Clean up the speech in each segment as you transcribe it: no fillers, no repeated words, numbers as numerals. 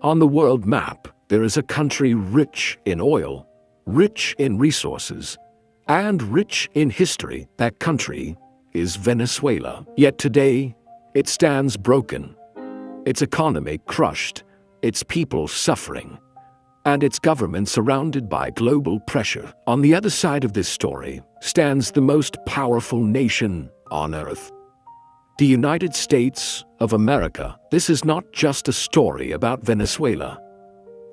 On the world map, there is a country rich in oil, rich in resources, and rich in history. That country is Venezuela. Yet today, it stands broken, its economy crushed, its people suffering, and its government surrounded by global pressure. On the other side of this story stands the most powerful nation on earth, the United States of America. This is not just a story about Venezuela.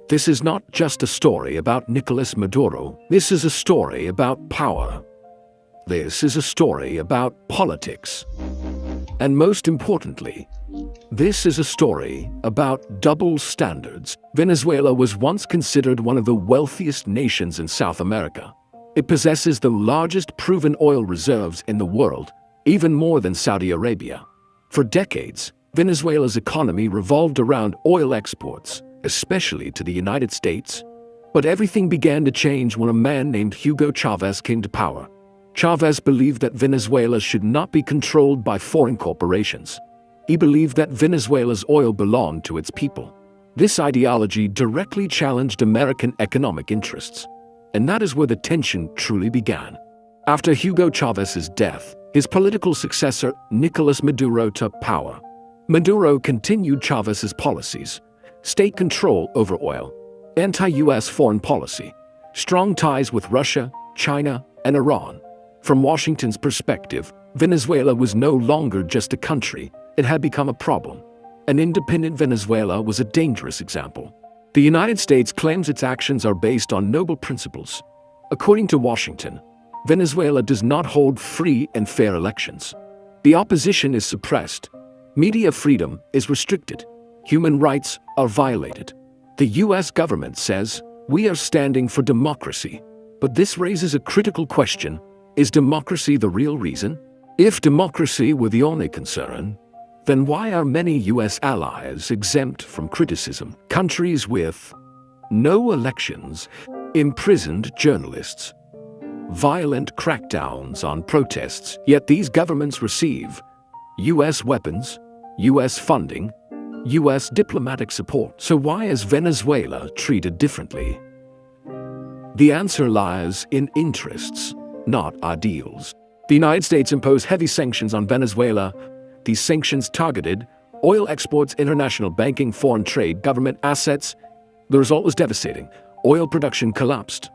This is not just a story about Nicolas Maduro. This is a story about power. This is a story about politics. And most importantly, this is a story about double standards. Venezuela was once considered one of the wealthiest nations in South America. It possesses the largest proven oil reserves in the world, even more than Saudi Arabia. For decades, Venezuela's economy revolved around oil exports, especially to the United States. But everything began to change when a man named Hugo Chavez came to power. Chavez believed that Venezuela should not be controlled by foreign corporations. He believed that Venezuela's oil belonged to its people. This ideology directly challenged American economic interests. And that is where the tension truly began. After Hugo Chavez's death, his political successor, Nicolas Maduro, took power. Maduro continued Chavez's policies: state control over oil, anti-US foreign policy, strong ties with Russia, China, and Iran. From Washington's perspective, Venezuela was no longer just a country. It had become a problem. An independent Venezuela was a dangerous example. The United States claims its actions are based on noble principles. According to Washington, Venezuela does not hold free and fair elections. The opposition is suppressed. Media freedom is restricted. Human rights are violated. The US government says, "We are standing for democracy." But this raises a critical question: is democracy the real reason? If democracy were the only concern, then why are many US allies exempt from criticism? Countries with no elections, imprisoned journalists, violent crackdowns on protests, yet these governments receive US weapons, US funding, US diplomatic support. So why is Venezuela treated differently? The answer lies in interests, not ideals. The United States imposed heavy sanctions on Venezuela. These sanctions targeted oil exports, international banking, foreign trade, government assets. The result was devastating. Oil production collapsed.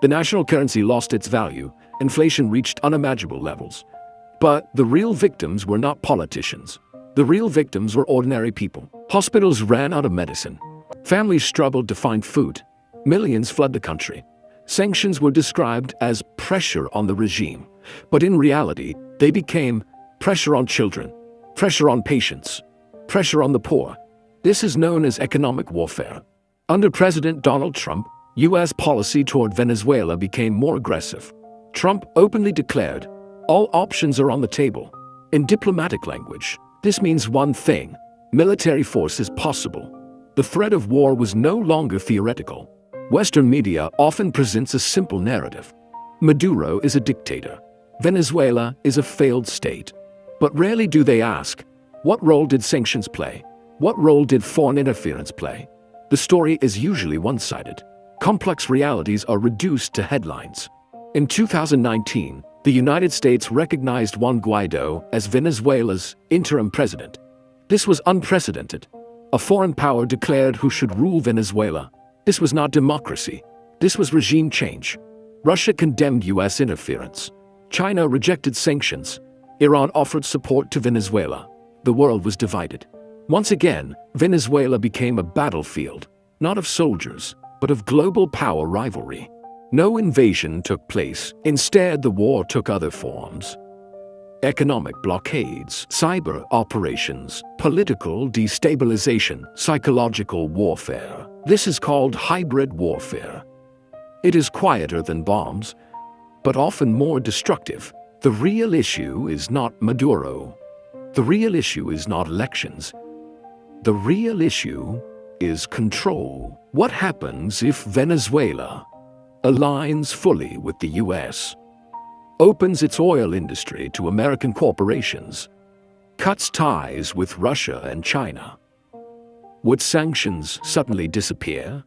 The national currency lost its value. Inflation reached unimaginable levels. But the real victims were not politicians. The real victims were ordinary people. Hospitals ran out of medicine. Families struggled to find food. Millions fled the country. Sanctions were described as pressure on the regime. But in reality, they became pressure on children, pressure on patients, pressure on the poor. This is known as economic warfare. Under President Donald Trump, US policy toward Venezuela became more aggressive. Trump openly declared, "All options are on the table." In diplomatic language, this means one thing: military force is possible. The threat of war was no longer theoretical. Western media often presents a simple narrative. Maduro is a dictator. Venezuela is a failed state. But rarely do they ask, what role did sanctions play? What role did foreign interference play? The story is usually one-sided. Complex realities are reduced to headlines. In 2019, the United States recognized Juan Guaido as Venezuela's interim president. This was unprecedented. A foreign power declared who should rule Venezuela. This was not democracy. This was regime change. Russia condemned US interference. China rejected sanctions. Iran offered support to Venezuela. The world was divided. Once again, Venezuela became a battlefield, not of soldiers, but of global power rivalry. No invasion took place. Instead, the war took other forms. Economic blockades, cyber operations, political destabilization, psychological warfare. This is called hybrid warfare. It is quieter than bombs, but often more destructive. The real issue is not Maduro. The real issue is not elections. The real issue is control. What happens if Venezuela aligns fully with the US, opens its oil industry to American corporations, cuts ties with Russia and China, Would sanctions suddenly disappear?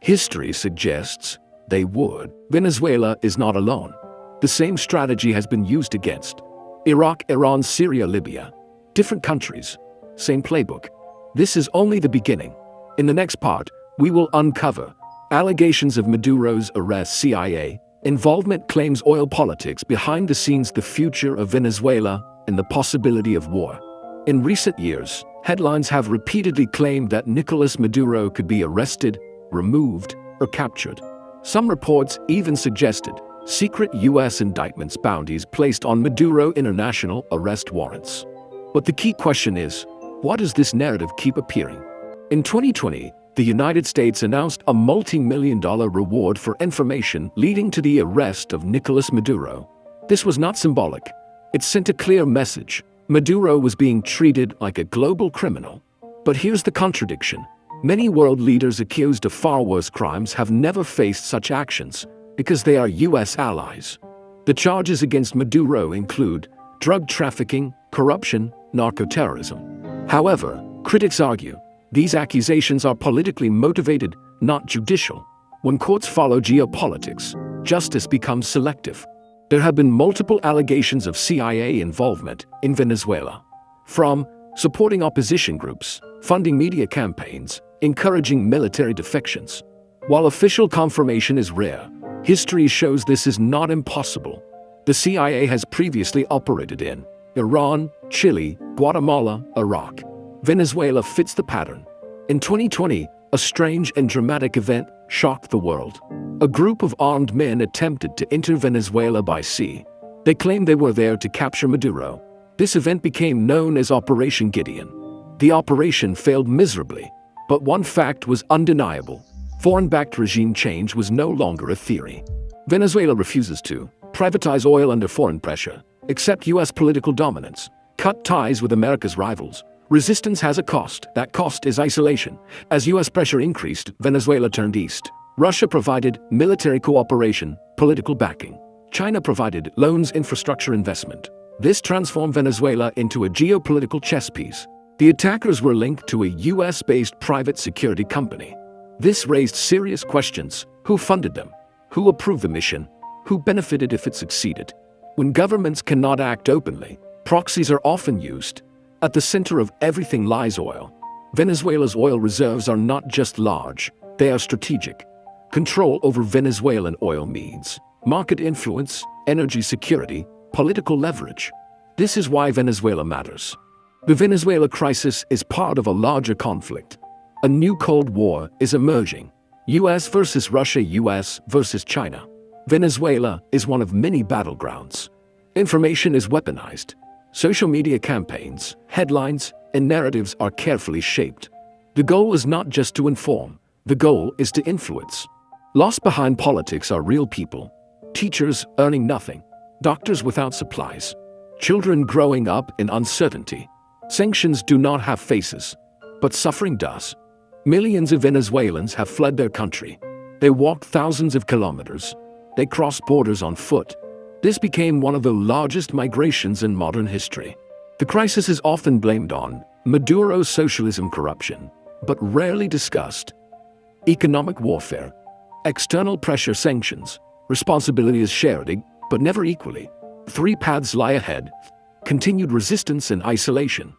History suggests they would. Venezuela is not alone. The same strategy has been used against Iraq, Iran, Syria, Libya. Different countries, same playbook. This is only the beginning. In the next part, we will uncover allegations of Maduro's arrest, CIA involvement, claims, oil politics behind the scenes, the future of Venezuela, and the possibility of war. In recent years, headlines have repeatedly claimed that Nicolas Maduro could be arrested, removed, or captured. Some reports even suggested secret U.S. indictments, bounties placed on Maduro, international arrest warrants. But the key question is, why does this narrative keep appearing? In 2020, the United States announced a multi-million-dollar reward for information leading to the arrest of Nicolas Maduro. This was not symbolic. It sent a clear message. Maduro was being treated like a global criminal. But here's the contradiction. Many world leaders accused of far worse crimes have never faced such actions because they are U.S. allies. The charges against Maduro include drug trafficking, corruption, narco-terrorism. However, critics argue these accusations are politically motivated, not judicial. When courts follow geopolitics, justice becomes selective. There have been multiple allegations of CIA involvement in Venezuela, from supporting opposition groups, funding media campaigns, encouraging military defections. While official confirmation is rare, history shows this is not impossible. The CIA has previously operated in Iran, Chile, Guatemala, Iraq. Venezuela fits the pattern. In 2020, a strange and dramatic event shocked the world. A group of armed men attempted to enter Venezuela by sea. They claimed they were there to capture Maduro. This event became known as Operation Gideon. The operation failed miserably, but one fact was undeniable. Foreign-backed regime change was no longer a theory. Venezuela refuses to privatize oil under foreign pressure, accept U.S. political dominance, cut ties with America's rivals. Resistance has a cost. That cost is isolation. As U.S. pressure increased, Venezuela turned east. Russia provided military cooperation, political backing. China provided loans, infrastructure investment. This transformed Venezuela into a geopolitical chess piece. The attackers were linked to a U.S.-based private security company. This raised serious questions. Who funded them? Who approved the mission? Who benefited if it succeeded? When governments cannot act openly, proxies are often used. At the center of everything lies oil. Venezuela's oil reserves are not just large, they are strategic. Control over Venezuelan oil means market influence, energy security, political leverage. This is why Venezuela matters. The Venezuela crisis is part of a larger conflict. A new Cold War is emerging. US versus Russia, US versus China. Venezuela is one of many battlegrounds. Information is weaponized. Social media campaigns, headlines, and narratives are carefully shaped. The goal is not just to inform, the goal is to influence. Lost behind politics are real people. Teachers earning nothing, doctors without supplies, children growing up in uncertainty. Sanctions do not have faces, but suffering does. Millions of Venezuelans have fled their country. They walked thousands of kilometers. They crossed borders on foot. This became one of the largest migrations in modern history. The crisis is often blamed on Maduro's socialism, corruption, but rarely discussed. Economic warfare, external pressure, sanctions. Responsibility is shared, but never equally. Three paths lie ahead: continued resistance and isolation,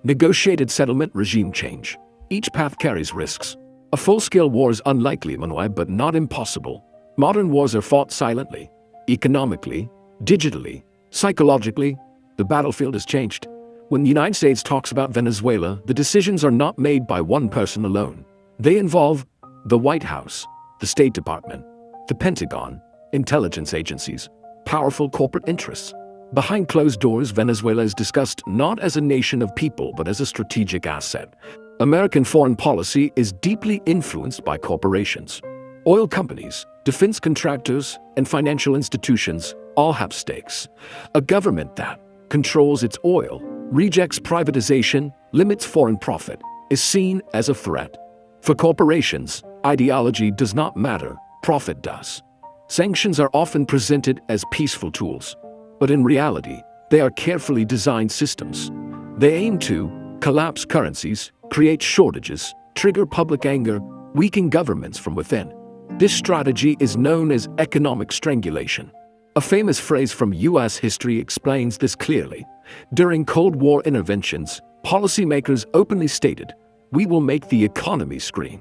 negotiated settlement, regime change. Each path carries risks. A full-scale war is unlikely, but not impossible. Modern wars are fought silently. Economically, digitally, psychologically, the battlefield has changed. When the United States talks about Venezuela, the decisions are not made by one person alone. They involve the White House, the State Department, the Pentagon, intelligence agencies, powerful corporate interests. Behind closed doors, Venezuela is discussed not as a nation of people, but as a strategic asset. American foreign policy is deeply influenced by corporations. Oil companies, defense contractors, and financial institutions all have stakes. A government that controls its oil, rejects privatization, limits foreign profit, is seen as a threat. For corporations, ideology does not matter, profit does. Sanctions are often presented as peaceful tools, but in reality, they are carefully designed systems. They aim to collapse currencies, create shortages, trigger public anger, weaken governments from within. This strategy is known as economic strangulation. A famous phrase from US history explains this clearly. During Cold War interventions, policymakers openly stated, "We will make the economy scream."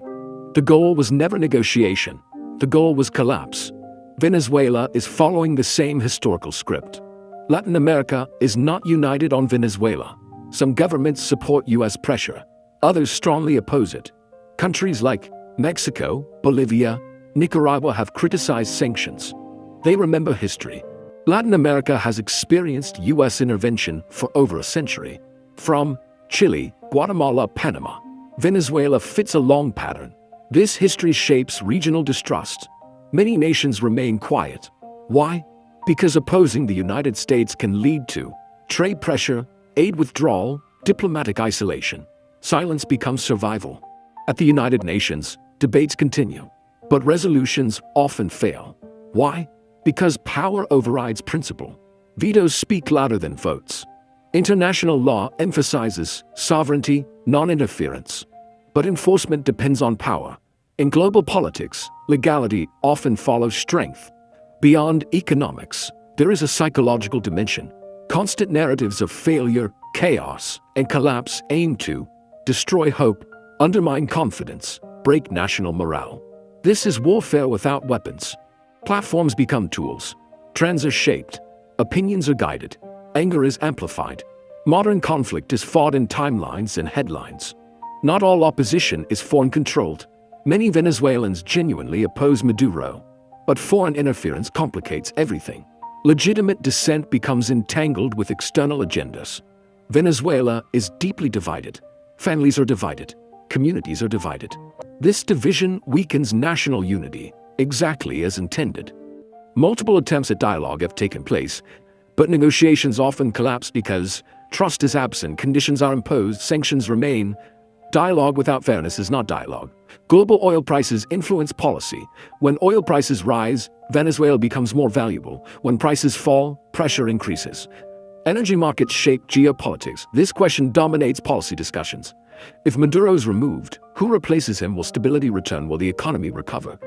The goal was never negotiation. The goal was collapse. Venezuela is following the same historical script. Latin America is not united on Venezuela. Some governments support US pressure. Others strongly oppose it. Countries like Mexico, Bolivia, Nicaragua have criticized sanctions. They remember history. Latin America has experienced US intervention for over a century. From Chile, Guatemala, Panama, Venezuela fits a long pattern. This history shapes regional distrust. Many nations remain quiet. Why? Because opposing the United States can lead to trade pressure, aid withdrawal, diplomatic isolation. Silence becomes survival. At the United Nations, debates continue, but resolutions often fail. Why? Because power overrides principle. Vetoes speak louder than votes. International law emphasizes sovereignty, non-interference. But enforcement depends on power. In global politics, legality often follows strength. Beyond economics, there is a psychological dimension. Constant narratives of failure, chaos, and collapse aim to destroy hope, undermine confidence, break national morale. This is warfare without weapons. Platforms become tools. Trends are shaped. Opinions are guided. Anger is amplified. Modern conflict is fought in timelines and headlines. Not all opposition is foreign-controlled. Many Venezuelans genuinely oppose Maduro. But foreign interference complicates everything. Legitimate dissent becomes entangled with external agendas. Venezuela is deeply divided. Families are divided. Communities are divided. This division weakens national unity, exactly as intended. Multiple attempts at dialogue have taken place, but negotiations often collapse because trust is absent, conditions are imposed, sanctions remain. Dialogue without fairness is not dialogue. Global oil prices influence policy. When oil prices rise, Venezuela becomes more valuable. When prices fall, pressure increases. Energy markets shape geopolitics. This question dominates policy discussions. If Maduro is removed, who replaces him? Will stability return? Will the economy recover?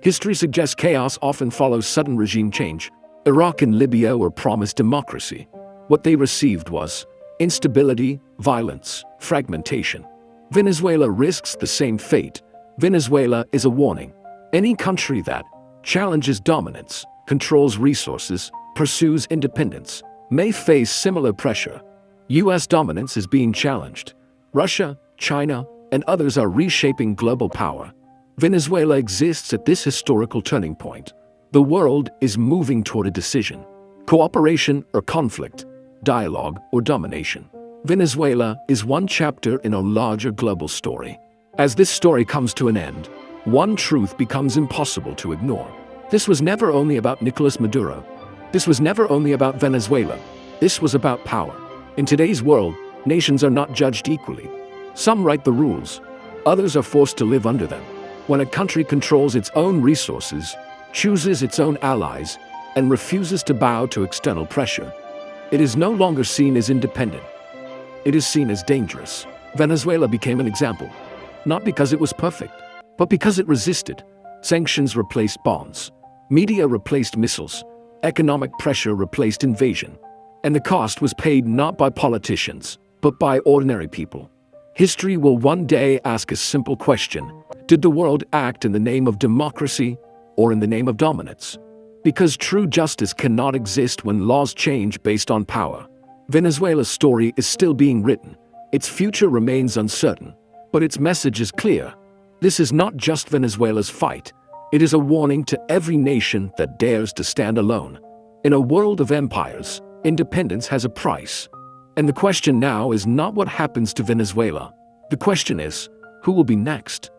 History suggests chaos often follows sudden regime change. Iraq and Libya were promised democracy. What they received was instability, violence, fragmentation. Venezuela risks the same fate. Venezuela is a warning. Any country that challenges dominance, controls resources, pursues independence, may face similar pressure. US dominance is being challenged. Russia, China, and others are reshaping global power. Venezuela exists at this historical turning point. The world is moving toward a decision. Cooperation or conflict, dialogue or domination. Venezuela is one chapter in a larger global story. As this story comes to an end, one truth becomes impossible to ignore. This was never only about Nicolas Maduro. This was never only about Venezuela. This was about power. In today's world, nations are not judged equally. Some write the rules. Others are forced to live under them. When a country controls its own resources, chooses its own allies, and refuses to bow to external pressure, it is no longer seen as independent. It is seen as dangerous. Venezuela became an example, not because it was perfect, but because it resisted. Sanctions replaced bonds. Media replaced missiles. Economic pressure replaced invasion. And the cost was paid not by politicians, but by ordinary people. History will one day ask a simple question: did the world act in the name of democracy or in the name of dominance? Because true justice cannot exist when laws change based on power. Venezuela's story is still being written. Its future remains uncertain, but its message is clear. This is not just Venezuela's fight. It is a warning to every nation that dares to stand alone. In a world of empires, independence has a price. And the question now is not what happens to Venezuela. The question is, who will be next?